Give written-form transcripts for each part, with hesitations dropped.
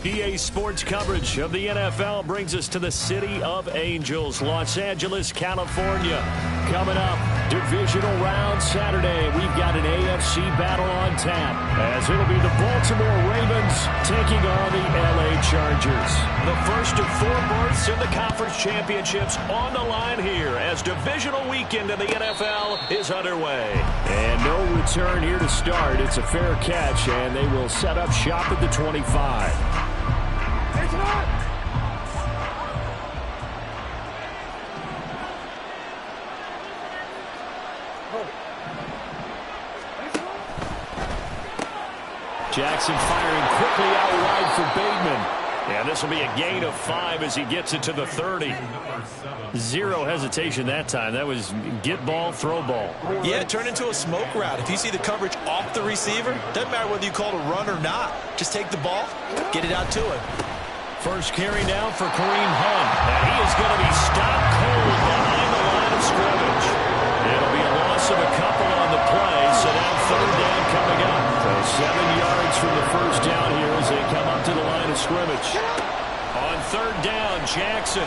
EA Sports coverage of the NFL brings us to the City of Angels, Los Angeles, California. Coming up, divisional round Saturday. We've got an AFC battle on tap, as it'll be the Baltimore Ravens taking on the LA Chargers. The first of 4 berths in the conference championships on the line here as divisional weekend in the NFL is underway. And no return here to start. It's a fair catch, and they will set up shop at the 25. Jackson firing quickly out wide for Bateman. And this will be a gain of 5 as he gets it to the 30. Zero hesitation that time. That was get ball, throw ball. Yeah, it turned into a smoke route. If you see the coverage off the receiver, doesn't matter whether you call it a run or not. Just take the ball, get it out to him. First carry down for Kareem Hunt. And he is going to be stopped cold behind the line of scrimmage. It'll be a loss of a couple on the play, so now 3rd down coming up. So 7 yards from the first down here as they come up to the line of scrimmage. On 3rd down, Jackson.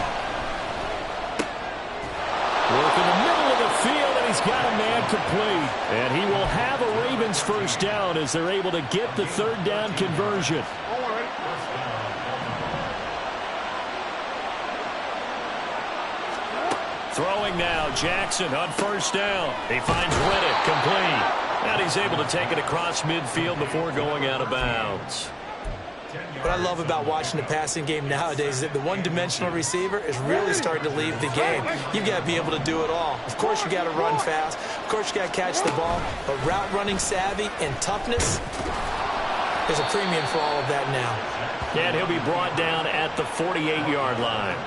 Work in the middle of the field, and he's got a man complete. And he will have a Ravens first down as they're able to get the 3rd down conversion. Throwing now, Jackson on 1st down. He finds Riddick complete. And he's able to take it across midfield before going out of bounds. What I love about watching the passing game nowadays is that the one-dimensional receiver is really starting to leave the game. You've got to be able to do it all. Of course, you got to run fast. Of course, you got to catch the ball. But route running savvy and toughness, there's a premium for all of that now. And he'll be brought down at the 48-yard line.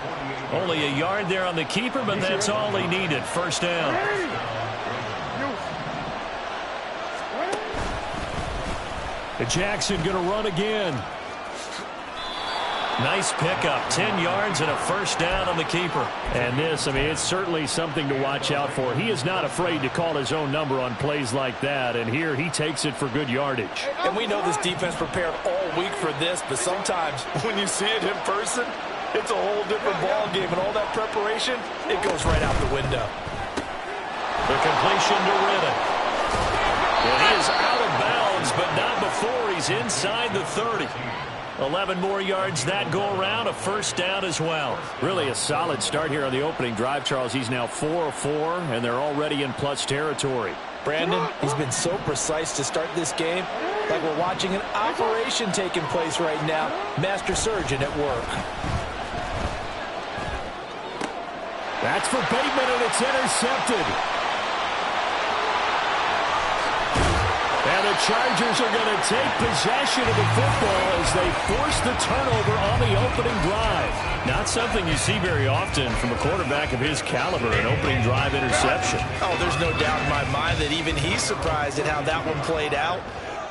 Only a yard there on the keeper, but that's all he needed. First down. Jackson going to run again. Nice pickup. 10 yards and a first down on the keeper. And this, I mean, it's certainly something to watch out for. He is not afraid to call his own number on plays like that. And here he takes it for good yardage. And we know this defense prepared all week for this, but sometimes when you see it in person, it's a whole different ball game. And all that preparation, it goes right out the window. The completion to Riddick. And he is out of bounds, but not before he's inside the 30. 11 more yards that go around, a first down as well. Really a solid start here on the opening drive, Charles. He's now 4 of 4, and they're already in plus territory. Brandon, he's been so precise to start this game, like we're watching an operation taking place right now. Master surgeon at work. That's for Bateman, and it's intercepted. And the Chargers are going to take possession of the football as they force the turnover on the opening drive. Not something you see very often from a quarterback of his caliber, an opening drive interception. Oh, there's no doubt in my mind that even he's surprised at how that one played out.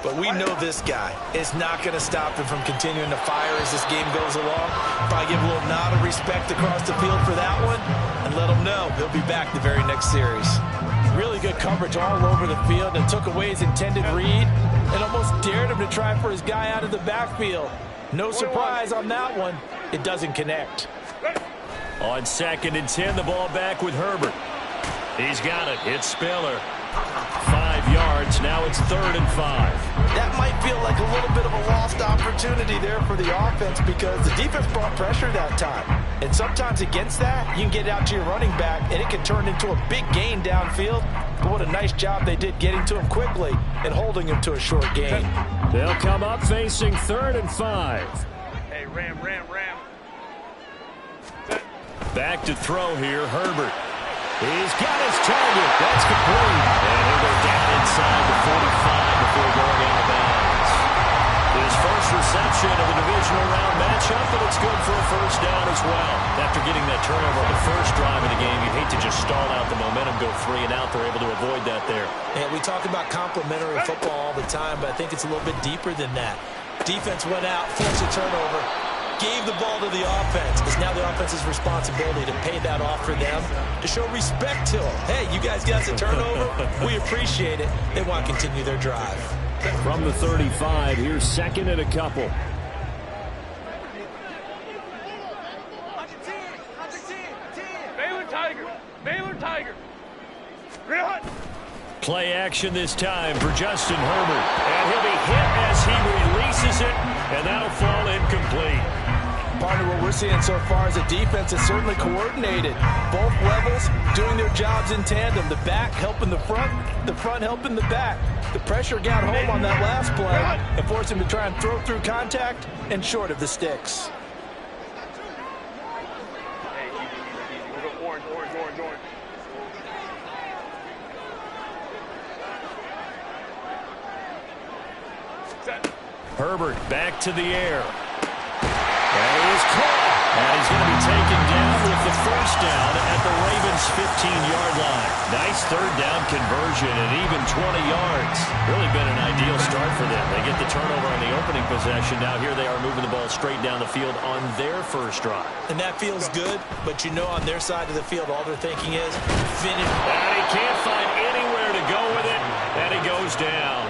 But we know this guy is not going to stop him from continuing to fire as this game goes along. Probably give a little nod of respect across the field for that one and let him know he'll be back the very next series. Really good coverage all over the field and took away his intended read and almost dared him to try for his guy out of the backfield. No surprise on that one. It doesn't connect. On 2nd and 10, the ball back with Herbert. He's got it. It's Spiller. 5 yards. Now it's 3rd and 5. That might feel like a little bit of a lost opportunity there for the offense because the defense brought pressure that time. And sometimes against that, you can get it out to your running back, and it can turn into a big gain downfield. But what a nice job they did getting to him quickly and holding him to a short gain. They'll come up facing 3rd and 5. Hey, Ram. Back to throw here, Herbert. He's got his target. That's complete. And he'll go down inside the 45 before going out of bounds. His first reception of the divisional round matchup, but it's good for a first down as well. After getting that turnover on the first drive of the game, you hate to just stall out the momentum, go 3 and out. They're able to avoid that there. And we talk about complementary football all the time, but I think it's a little bit deeper than that. Defense went out, forced a turnover, gave the ball to the offense. It's now the offense's responsibility to pay that off for them, to show respect to them. Hey, you guys got the turnover. We appreciate it. They want to continue their drive. From the 35, here's 2nd and a couple. Play action this time for Justin Herbert. And he'll be hit as he releases it, and that'll fall incomplete. Partner, what we're seeing so far is a defense that's certainly coordinated. Both levels doing their jobs in tandem. The back helping the front helping the back. The pressure got home on that last play and forced him to try and throw through contact and short of the sticks. Herbert back to the air. And he is caught. And he's going to be taken down with the first down at the Ravens' 15-yard line. Nice third down conversion and even 20 yards. Really been an ideal start for them. They get the turnover on the opening possession. Now here they are moving the ball straight down the field on their first drive. And that feels good, but you know on their side of the field all they're thinking is finish. And he can't find anywhere to go with it, and he goes down.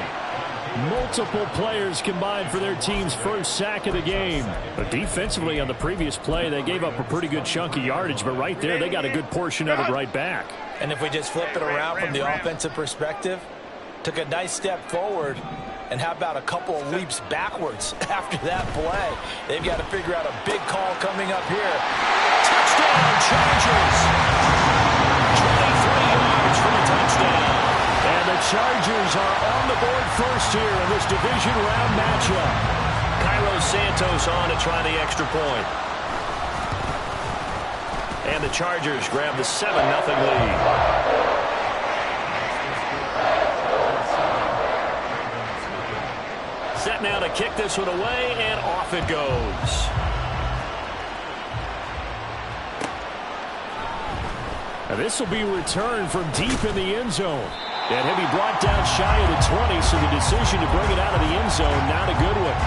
Multiple players combined for their team's first sack of the game. But defensively on the previous play, they gave up a pretty good chunk of yardage, but right there they got a good portion of it right back. And if we just flip it around from the offensive perspective, took a nice step forward, and how about a couple of leaps backwards after that play? They've got to figure out a big call coming up here. Touchdown, Chargers! 23 yards for the touchdown. And the Chargers are on the board first here in this division round matchup. Cairo Santos on to try the extra point. And the Chargers grab the 7-0 lead. Set now to kick this one away, and off it goes. Now this will be returned from deep in the end zone. And he'll be brought down shy of the 20, so the decision to bring it out of the end zone, not a good one.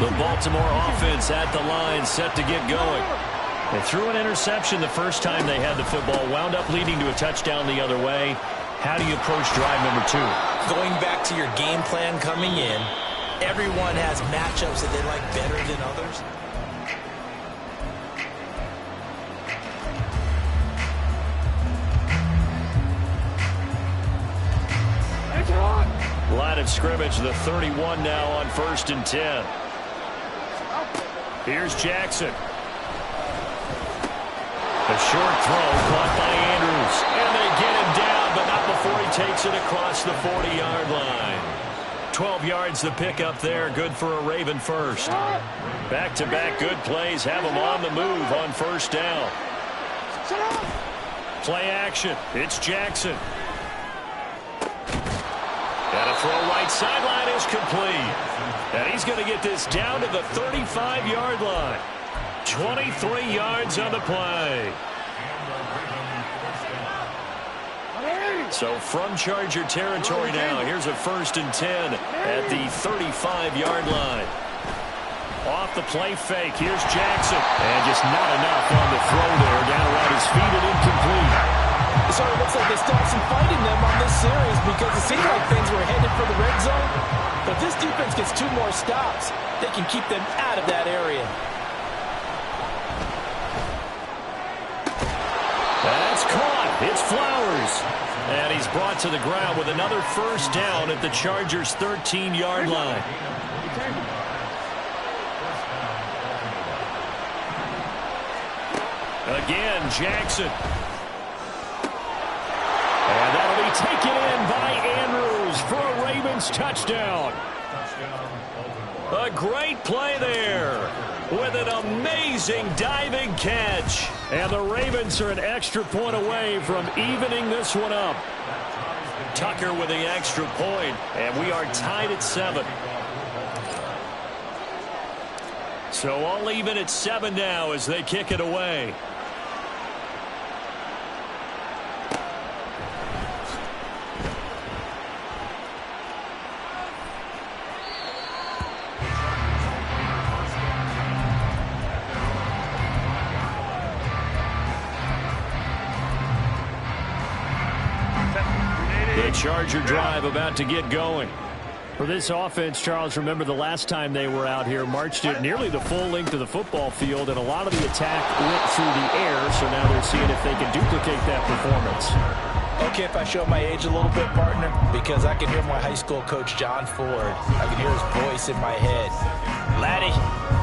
The Baltimore offense at the line, set to get going. They threw an interception the first time they had the football, wound up leading to a touchdown the other way. How do you approach drive number 2? Going back to your game plan coming in, everyone has matchups that they like better than others. Line of scrimmage, the 31 now on 1st and 10. Here's Jackson. A short throw caught by Andrews. And they get him down, but not before he takes it across the 40-yard line. 12 yards the pickup there, good for a Raven first. Back-to-back good plays have him on the move on 1st down. Play action, it's Jackson. And a throw right sideline is complete. And he's going to get this down to the 35-yard line. 23 yards on the play. So from Charger territory now, here's a 1st and 10 at the 35-yard line. Off the play fake, here's Jackson. And just not enough on the throw there, down around his feet and incomplete. So it looks like they still have some fight in them on this series because it seemed like things were headed for the red zone. But if this defense gets 2 more stops, they can keep them out of that area. That's caught. It's Flowers. And he's brought to the ground with another 1st down at the Chargers' 13-yard line. Again, Jackson. And that'll be taken in by Andrews for a Ravens touchdown. A great play there with an amazing diving catch. And the Ravens are an extra point away from evening this one up. Tucker with the extra point, and we are tied at 7. So all even at 7 now as they kick it away. The Charger drive about to get going. For this offense, Charles, remember the last time they were out here, marched it nearly the full length of the football field, and a lot of the attack went through the air, so now they're seeing if they can duplicate that performance. Okay, if I show my age a little bit, partner, because I can hear my high school coach, John Ford. I can hear his voice in my head. Laddie,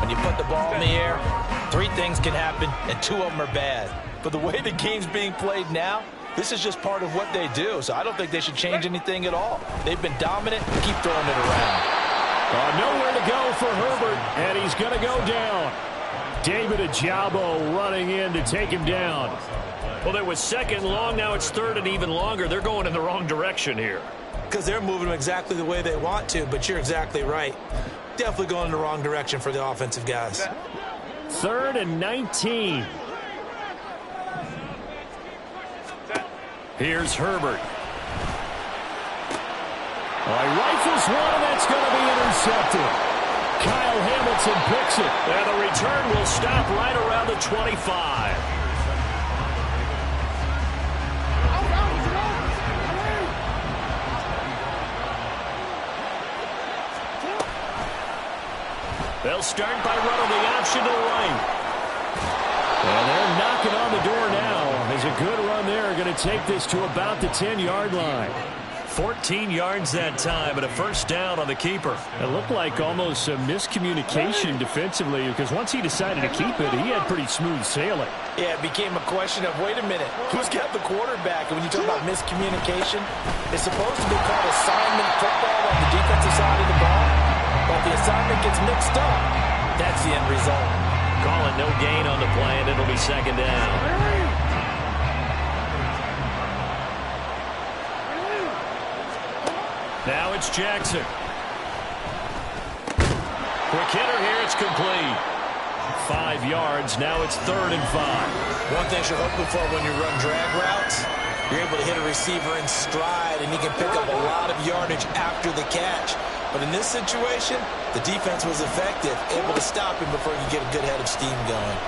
when you put the ball in the air, 3 things can happen, and 2 of them are bad. But the way the game's being played now, this is just part of what they do, so I don't think they should change anything at all. They've been dominant. Keep throwing it around. Nowhere to go for Herbert, and he's going to go down. David Ajabo running in to take him down. Well, there was 2nd long. Now it's 3rd and even longer. They're going in the wrong direction here. Because they're moving them exactly the way they want to, but you're exactly right. Definitely going in the wrong direction for the offensive guys. 3rd and 19. Here's Herbert. He rifles one, and that's going to be intercepted. Kyle Hamilton picks it, and the return will stop right around the 25. They'll start by running the option to the right. And they're knocking on the door now. There's a good run there. Going to take this to about the 10-yard line. 14 yards that time and a first down on the keeper. It looked like almost a miscommunication defensively because once he decided to keep it, he had pretty smooth sailing. Yeah, it became a question of, wait a minute, who's got the quarterback? And when you talk about miscommunication, it's supposed to be called assignment football on the defensive side of the ball. But if the assignment gets mixed up, that's the end result. Calling no gain on the play, and it'll be 2nd down. Now it's Jackson. Quick hitter here. It's complete. 5 yards. Now it's 3rd and 5. One thing you're hoping for when you run drag routes, you're able to hit a receiver in stride, and he can pick up a lot of yardage after the catch. But in this situation, the defense was effective, able to stop him before you get a good head of steam going.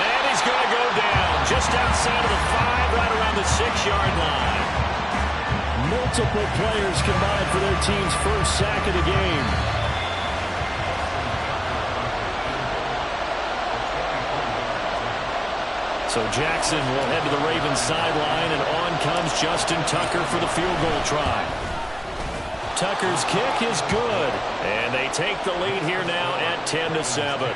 And he's going to go down just outside of the 5, right around the 6-yard line. Multiple players combined for their team's first sack of the game. So Jackson will head to the Ravens sideline, and on comes Justin Tucker for the field goal try. Tucker's kick is good, and they take the lead here now at 10-7.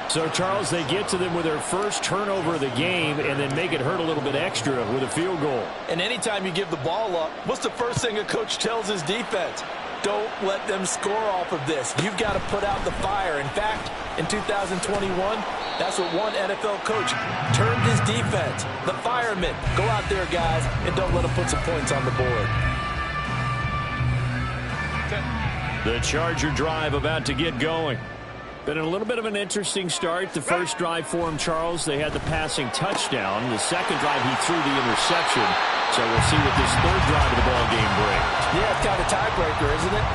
So, Charles, they get to them with their first turnover of the game and then make it hurt a little bit extra with a field goal. And anytime you give the ball up, what's the first thing a coach tells his defense? Don't let them score off of this. You've got to put out the fire. In fact, in 2021, that's what one NFL coach termed his defense. The firemen. Go out there, guys, and don't let them put some points on the board. The Charger drive about to get going. Been a little bit of an interesting start. The first drive for him, Charles, they had the passing touchdown. The second drive, he threw the interception. So we'll see what this 3rd drive of the ball game brings. Yeah, it's kind of a tiebreaker, isn't it?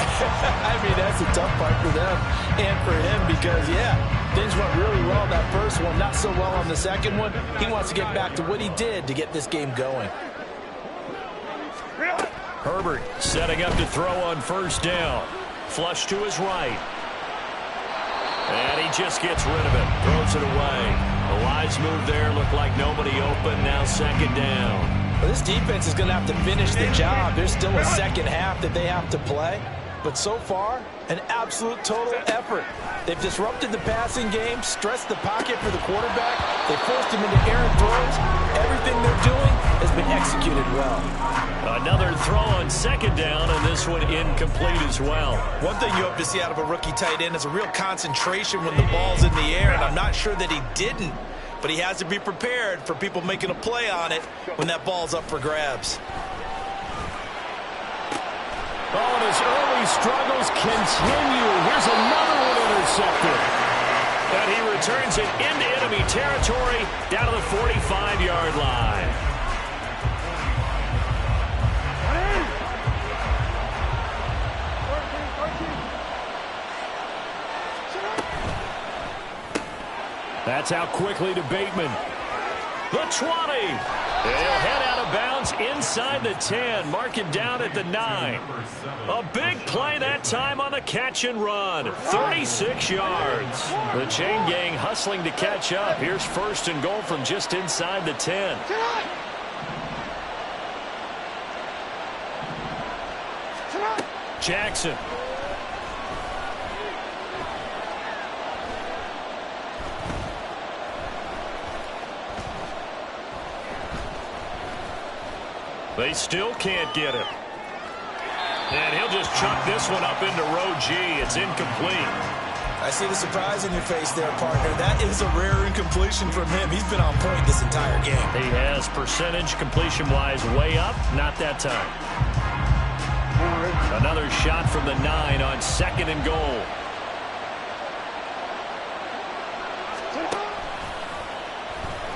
I mean, that's a tough part for them and for him because, yeah, things went really well that first one, not so well on the second one. He wants to get back to what he did to get this game going. Herbert setting up to throw on first down. Flush to his right. And he just gets rid of it. Throws it away. A wise move there. Looked like nobody open. Now 2nd down. Well, this defense is going to have to finish the job. There's still a second half that they have to play. But so far, an absolute total effort. They've disrupted the passing game, stressed the pocket for the quarterback. They forced him into errant throws. Everything they're doing has been executed well. Another throw on 2nd down, and this one incomplete as well. One thing you hope to see out of a rookie tight end is a real concentration when the ball's in the air, and I'm not sure that he didn't, but he has to be prepared for people making a play on it when that ball's up for grabs. Oh, and his early struggles continue. Here's another one intercepted. And he returns it into enemy territory down to the 45-yard line. That's out quickly to Bateman. The 20. He'll head out of bounds inside the 10. Mark him down at the 9. A big play that time on the catch and run. 36 yards. The chain gang hustling to catch up. Here's 1st and goal from just inside the 10. Jackson. They still can't get him. And he'll just chuck this one up into row G. It's incomplete. I see the surprise in your face there, partner. That is a rare incompletion from him. He's been on point this entire game. He has percentage completion-wise way up. Not that time. Another shot from the 9 on 2nd and goal.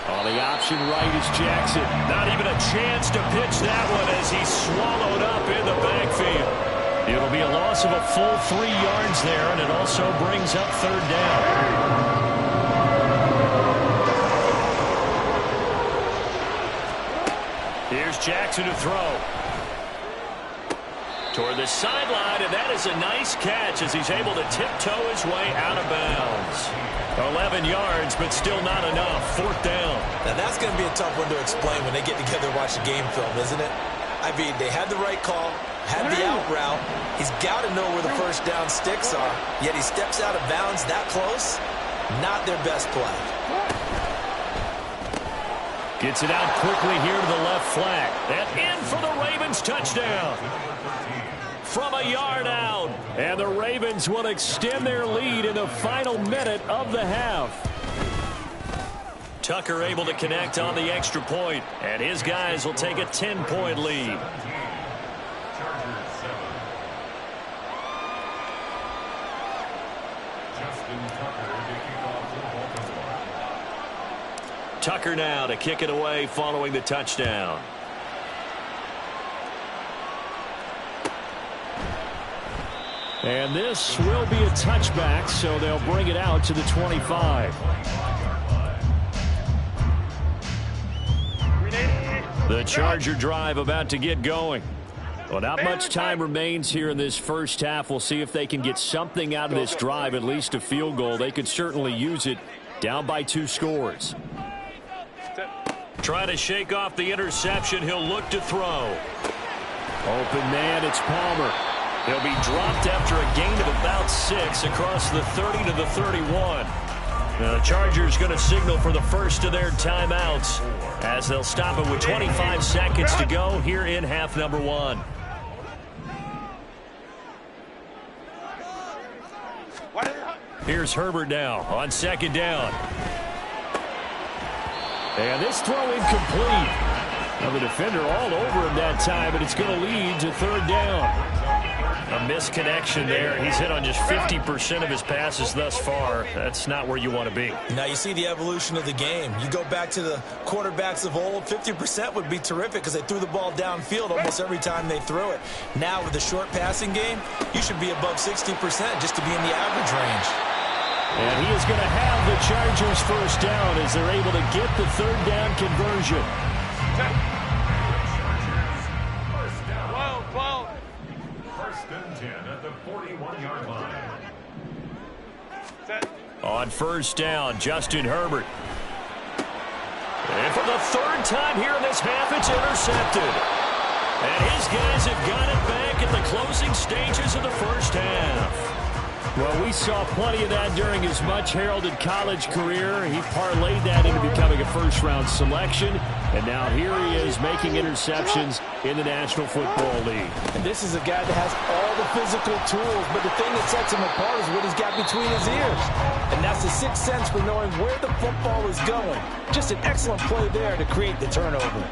On the option right is Jackson. Not even a chance to pitch that one as he's swallowed up in the backfield. It'll be a loss of a full 3 yards there, and it also brings up 3rd down. Here's Jackson to throw. Toward the sideline, and that is a nice catch as he's able to tiptoe his way out of bounds. 11 yards, but still not enough. 4th down. Now, that's going to be a tough one to explain when they get together and watch the game film, isn't it? I mean, they had the right call, had the out route. He's got to know where the 1st down sticks are, yet he steps out of bounds that close. Not their best play. Gets it out quickly here to the left flat. And in for the Ravens touchdown. From a yard out. And the Ravens will extend their lead in the final minute of the half. Tucker able to connect on the extra point, and his guys will take a 10-point lead. Tucker now to kick it away following the touchdown. And this will be a touchback, so they'll bring it out to the 25. The Charger drive about to get going. Well, not much time remains here in this first half. We'll see if they can get something out of this drive, at least a field goal. They could certainly use it, down by 2 scores. Trying to shake off the interception. He'll look to throw. Open man, it's Palmer. He'll be dropped after a gain of about 6 across the 30 to the 31. The Chargers going to signal for the first of their timeouts as they'll stop it with 25 seconds to go here in half number 1. Here's Herbert now on 2nd down. And this throw incomplete. Now the defender all over him that time, but it's going to lead to 3rd down. A misconnection there. He's hit on just 50% of his passes thus far. That's not where you want to be. Now you see the evolution of the game. You go back to the quarterbacks of old, 50% would be terrific because they threw the ball downfield almost every time they threw it. Now with the short passing game, you should be above 60% just to be in the average range. And he is going to have the Chargers 1st down as they're able to get the 3rd down conversion. On 1st down, Justin Herbert. And for the 3rd time here in this half, it's intercepted. And his guys have got it back at the closing stages of the first half. Well, we saw plenty of that during his much-heralded college career. He parlayed that into becoming a first-round selection. And now here he is making interceptions in the National Football League. And this is a guy that has all the physical tools, but the thing that sets him apart is what he's got between his ears. And that's the 6th sense for knowing where the football is going. Just an excellent play there to create the turnover.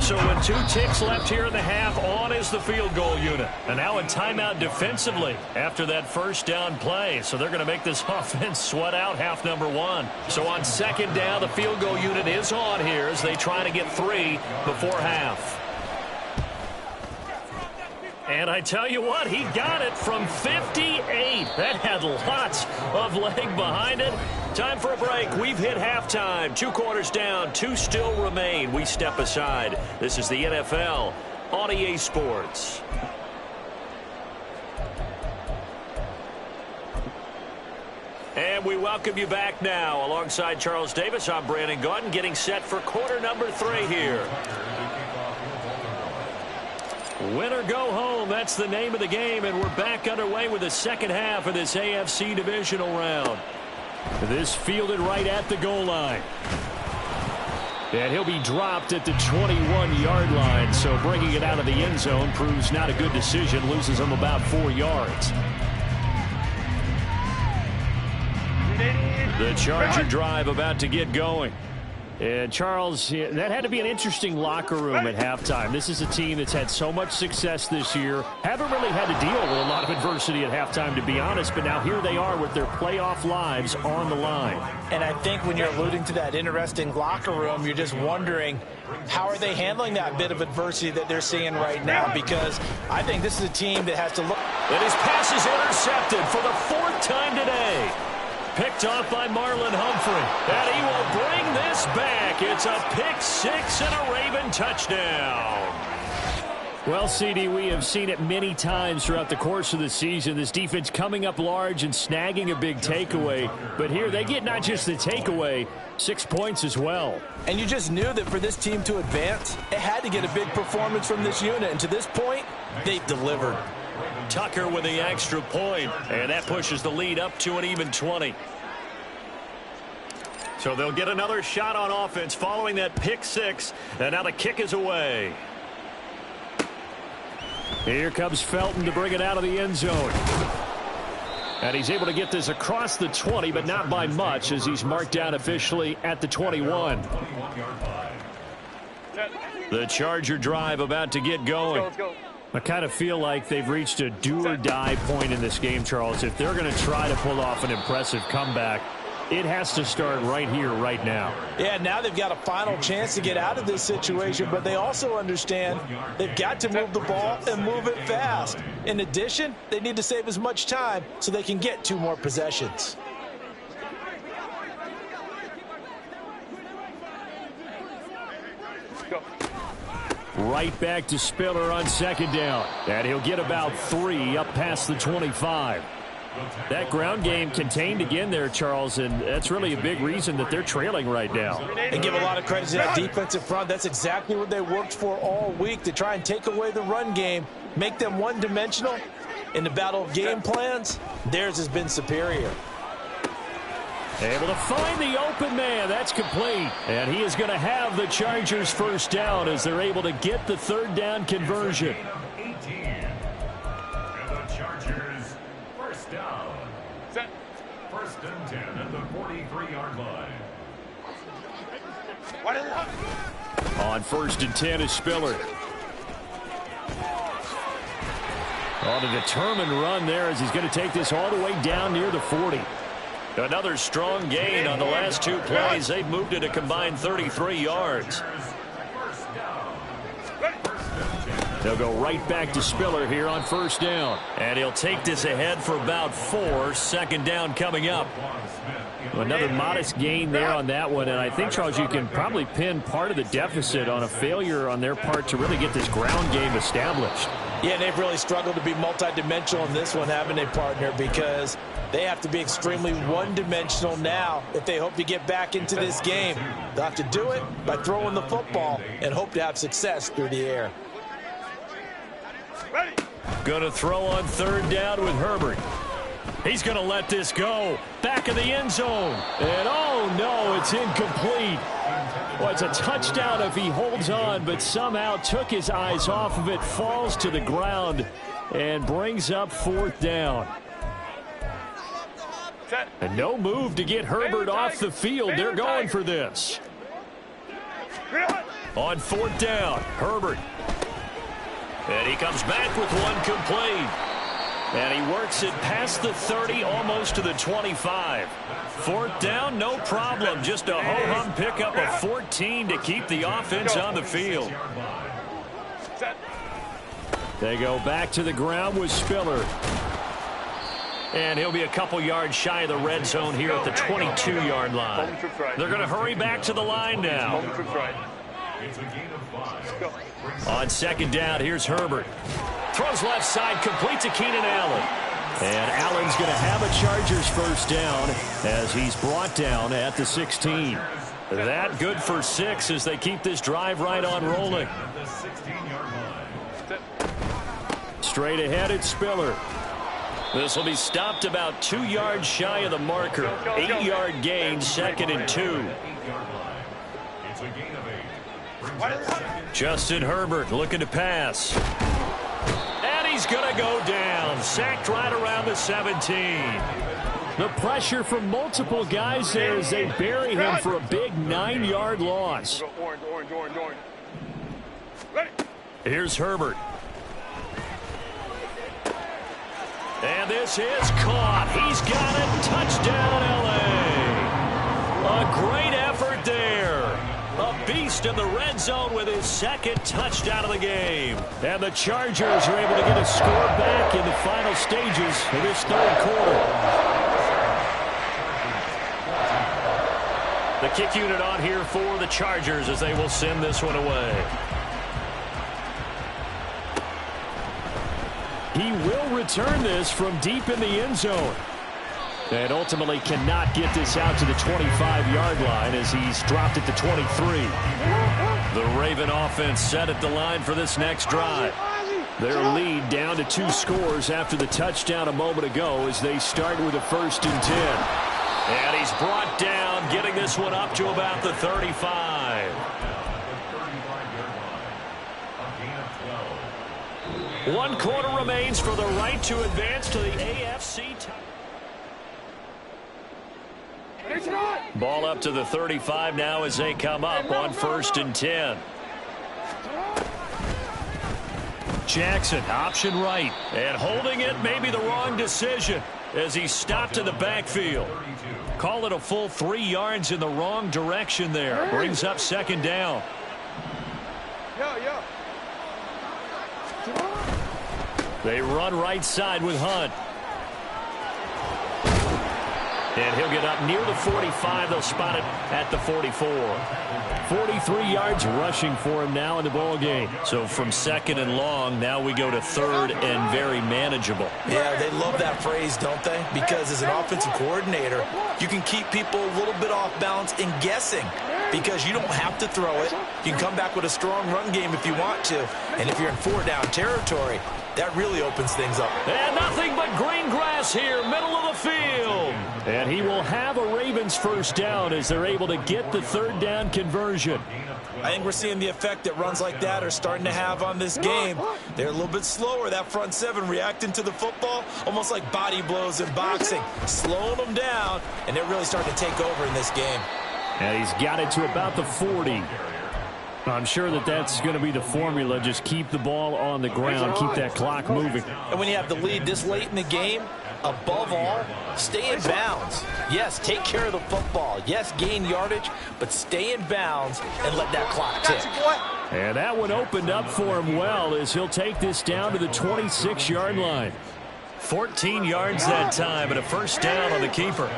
So with 2 ticks left here in the half, on is the field goal unit. And now in timeout defensively after that 1st down play. So they're going to make this offense sweat out half number 1. So on 2nd down, the field goal unit is on here as they try to get 3 before half. And I tell you what, he got it from 58. That had lots of leg behind it. Time for a break. We've hit halftime. 2 quarters down, 2 still remain. We step aside. This is the NFL on EA Sports. And we welcome you back now. Alongside Charles Davis, I'm Brandon Gaudin, getting set for quarter number 3 here. Win or go home, that's the name of the game, and we're back underway with the second half of this AFC Divisional round. This fielded right at the goal line. And he'll be dropped at the 21-yard line, so bringing it out of the end zone proves not a good decision, loses him about 4 yards. The Charger drive about to get going. And Charles, that had to be an interesting locker room at halftime. This is a team that's had so much success this year. Haven't really had to deal with a lot of adversity at halftime, to be honest. But now here they are with their playoff lives on the line. And I think when you're alluding to that interesting locker room, you're just wondering, how are they handling that bit of adversity that they're seeing right now? Because I think this is a team that has to look. And his pass is intercepted for the 4th time today. Picked off by Marlon Humphrey. And he will bring this back. It's a pick-6 and a Raven touchdown. Well, CD, we have seen it many times throughout the course of the season. This defense coming up large and snagging a big takeaway. But here they get not just the takeaway, 6 points as well. And you just knew that for this team to advance, it had to get a big performance from this unit. And to this point, they've delivered. Tucker with the extra point, and that pushes the lead up to an even 20. So they'll get another shot on offense following that pick-6, and now the kick is away. Here comes Felton to bring it out of the end zone. And he's able to get this across the 20, but not by much, as he's marked down officially at the 21. The Charger drive about to get going. Let's go. I kind of feel like they've reached a do-or-die point in this game, Charles. If they're going to try to pull off an impressive comeback, it has to start right here, right now. Yeah, now they've got a final chance to get out of this situation, but they also understand they've got to move the ball and move it fast. In addition, they need to save as much time so they can get 2 more possessions. Right back to Spiller on 2nd down. And he'll get about 3 up past the 25. That ground game contained again there, Charles, and that's really a big reason that they're trailing right now. And give a lot of credit to that defensive front. That's exactly what they worked for all week, to try and take away the run game, make them one-dimensional. In the battle of game plans, theirs has been superior. Able to find the open man. That's complete. And he is going to have the Chargers first down as they're able to get the 3rd down conversion. 18. And the Chargers first down. Set. 1st and 10 at the 43-yard line. On 1st and 10 is Spiller. On a determined run there as he's going to take this all the way down near the 40. Another strong gain on the last 2 plays. They've moved it a combined 33 yards. They'll go right back to Spiller here on 1st down. And he'll take this ahead for about 4. 2nd down coming up. Another modest gain there on that one. And I think, Charles, you can probably pin part of the deficit on a failure on their part to really get this ground game established. Yeah, they've really struggled to be multidimensional in this one, haven't they, partner? Because they have to be extremely one-dimensional now if they hope to get back into this game. They'll have to do it by throwing the football and hope to have success through the air. Going to throw on 3rd down with Herbert. He's going to let this go. Back of the end zone. And oh no, it's incomplete. Well, it's a touchdown if he holds on, but somehow took his eyes off of it, falls to the ground, and brings up 4th down. And no move to get Herbert off the field. They're going for this. On 4th down, Herbert. And he comes back with one complete. And he works it past the 30, almost to the 25. 4th down, no problem. Just a ho-hum pickup of 14 to keep the offense on the field. They go back to the ground with Spiller. And he'll be a couple yards shy of the red zone here at the 22-yard line. They're going to hurry back to the line now. On second down, here's Herbert. Throws left side, complete to Keenan Allen. And Allen's going to have a Chargers first down as he's brought down at the 16. That good for 6 as they keep this drive right on rolling. Straight ahead, it's Spiller. This will be stopped about 2 yards shy of the marker. 8-yard gain, 2nd and 2. Justin Herbert looking to pass. And he's going to go down. Sacked right around the 17. The pressure from multiple guys there as they bury him for a big 9-yard loss. Here's Herbert. And this is caught. He's got it. Touchdown, L.A. A great effort there. A beast in the red zone with his 2nd touchdown of the game. And the Chargers are able to get a score back in the final stages of this 3rd quarter. The kick unit on here for the Chargers as they will send this one away. He will return this from deep in the end zone. And ultimately cannot get this out to the 25-yard line as he's dropped at the 23. The Raven offense set at the line for this next drive. Their lead down to 2 scores after the touchdown a moment ago as they start with a 1st and 10. And he's brought down, getting this one up to about the 35. One quarter remains for the right to advance to the AFC. Ball up to the 35 now as they come up on 1st and 10. Jackson, option right. And holding it may be the wrong decision as he stopped in the backfield. Call it a full 3 yards in the wrong direction there. Brings up 2nd down. They run right side with Hunt. And he'll get up near the 45. They'll spot it at the 44. 43 yards rushing for him now in the ball game. So from 2nd and long, now we go to 3rd and very manageable. Yeah, they love that phrase, don't they? Because as an offensive coordinator, you can keep people a little bit off balance and guessing because you don't have to throw it. You can come back with a strong run game if you want to. And if you're in 4-down territory, that really opens things up. And nothing but green grass here, middle of the field. And he will have a Ravens first down as they're able to get the 3rd down conversion. I think we're seeing the effect that runs like that are starting to have on this game. They're a little bit slower, that front 7 reacting to the football, almost like body blows in boxing, slowing them down, and they're really starting to take over in this game. And he's got it to about the 40. I'm sure that that's going to be the formula. Just keep the ball on the ground, keep that clock moving. And when you have the lead this late in the game, above all, stay in bounds. Yes, take care of the football. Yes, gain yardage, but stay in bounds and let that clock tick. And that one opened up for him well as he'll take this down to the 26-yard line. 14 yards that time and a first down on the keeper.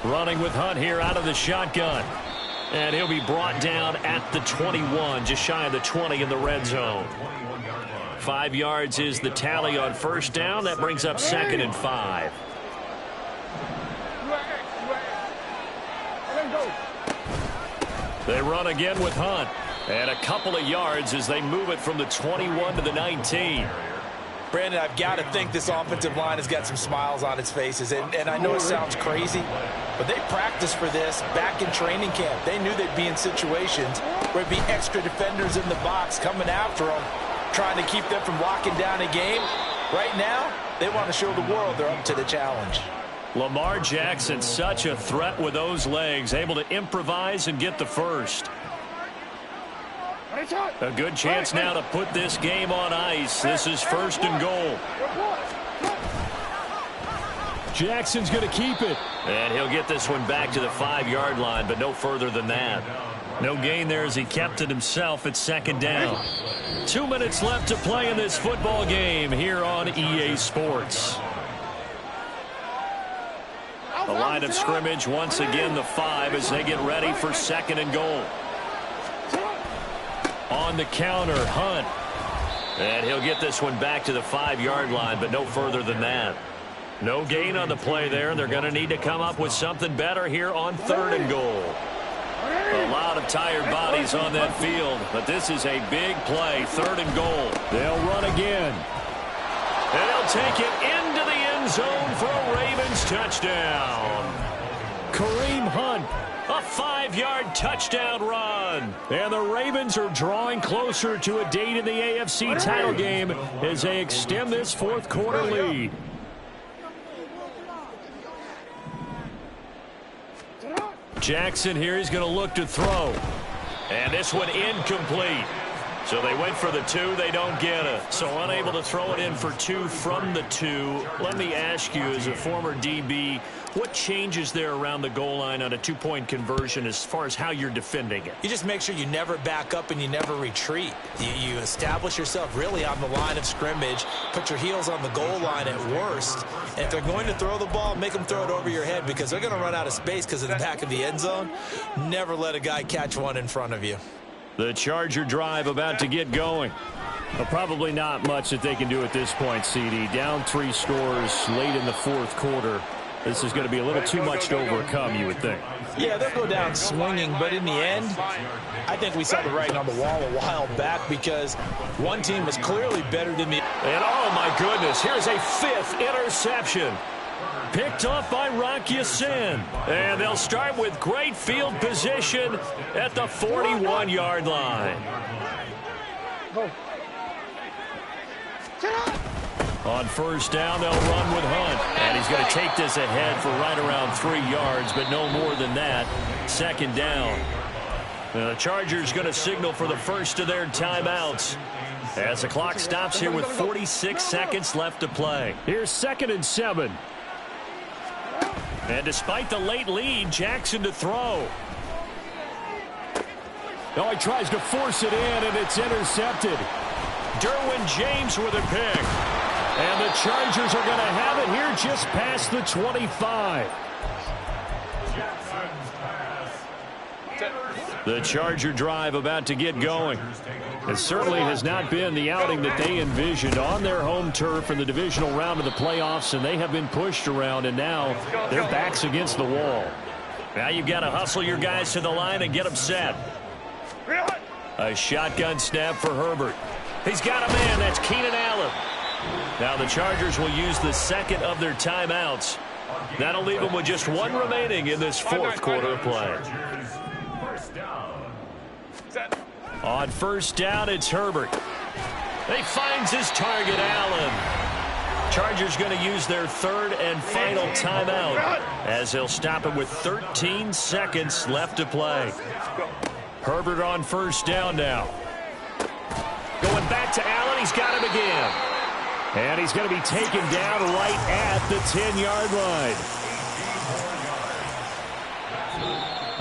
Running with Hunt here out of the shotgun. And he'll be brought down at the 21, just shy of the 20 in the red zone. 5 yards is the tally on first down. That brings up 2nd and 5. They run again with Hunt. And a couple of yards as they move it from the 21 to the 19. Brandon, I've got to think this offensive line has got some smiles on its faces. And I know it sounds crazy, but they practiced for this back in training camp. They knew they'd be in situations where it'd be extra defenders in the box coming after them, trying to keep them from locking down a game. Right now, they want to show the world they're up to the challenge. Lamar Jackson, such a threat with those legs, able to improvise and get the first. A good chance now to put this game on ice. This is 1st and goal. Jackson's going to keep it. And he'll get this one back to the 5-yard line, but no further than that. No gain there as he kept it himself at second down. 2 minutes left to play in this football game here on EA Sports. The line of scrimmage once again the 5 as they get ready for second and goal. On the counter, Hunt. And he'll get this one back to the 5-yard line, but no further than that. No gain on the play there. They're going to need to come up with something better here on third and goal. A lot of tired bodies on that field, but this is a big play, third and goal. They'll run again. And they'll take it into the end zone for a Ravens touchdown. Kareem Hunt, a 5-yard touchdown run. And the Ravens are drawing closer to a date in the AFC title game as they extend this fourth quarter lead. Jackson here, he's going to look to throw. And this one incomplete. So they went for the 2, they don't get it. So unable to throw it in for 2 from the 2. Let me ask you, as a former DB, what changes there around the goal line on a 2-point conversion as far as how you're defending it? You just make sure you never back up and you never retreat. You establish yourself really on the line of scrimmage, put your heels on the goal line at worst. And if they're going to throw the ball, make them throw it over your head because they're going to run out of space because of the back of the end zone. Never let a guy catch one in front of you. The Charger drive about to get going. Well, probably not much that they can do at this point, CD. Down 3 scores late in the fourth quarter. This is going to be a little too much to overcome, you would think. Yeah, they'll go down swinging, but in the end, I think we saw the writing on the wall a while back because one team was clearly better than the other. And, oh, my goodness, here's a 5th interception. Picked up by Rock Ya-Sin. And they'll start with great field position at the 41-yard line. On first down, they'll run with Hunt. And he's going to take this ahead for right around 3 yards, but no more than that. Second down. The Chargers going to signal for the first of their timeouts as the clock stops here with 46 seconds left to play. Here's 2nd and 7. And despite the late lead, Jackson to throw. Oh, he tries to force it in, and it's intercepted. Derwin James with a pick. And the Chargers are going to have it here just past the 25. The Charger drive about to get going. It certainly has not been the outing that they envisioned on their home turf in the divisional round of the playoffs, and they have been pushed around, and now their backs against the wall. Now you've got to hustle your guys to the line and get them set. A shotgun snap for Herbert. He's got a man. That's Keenan Allen. Now the Chargers will use the second of their timeouts. That'll leave them with just 1 remaining in this fourth quarter of play. On first down, it's Herbert. He finds his target, Allen. Chargers going to use their 3rd and final timeout as they'll stop it with 13 seconds left to play. Herbert on first down now. Going back to Allen. He's got him again. And he's going to be taken down right at the 10-yard line.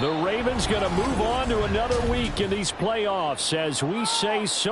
The Ravens going to move on to another week in these playoffs as we say so